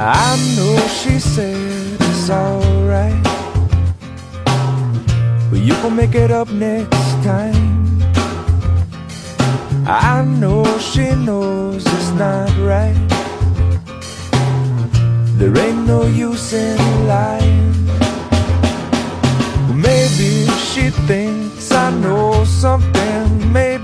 I know she said it's alright, but you gon' make it up next time. I know she knows it's not right. There ain't no use in lying. Maybe she thinks I know something. Maybe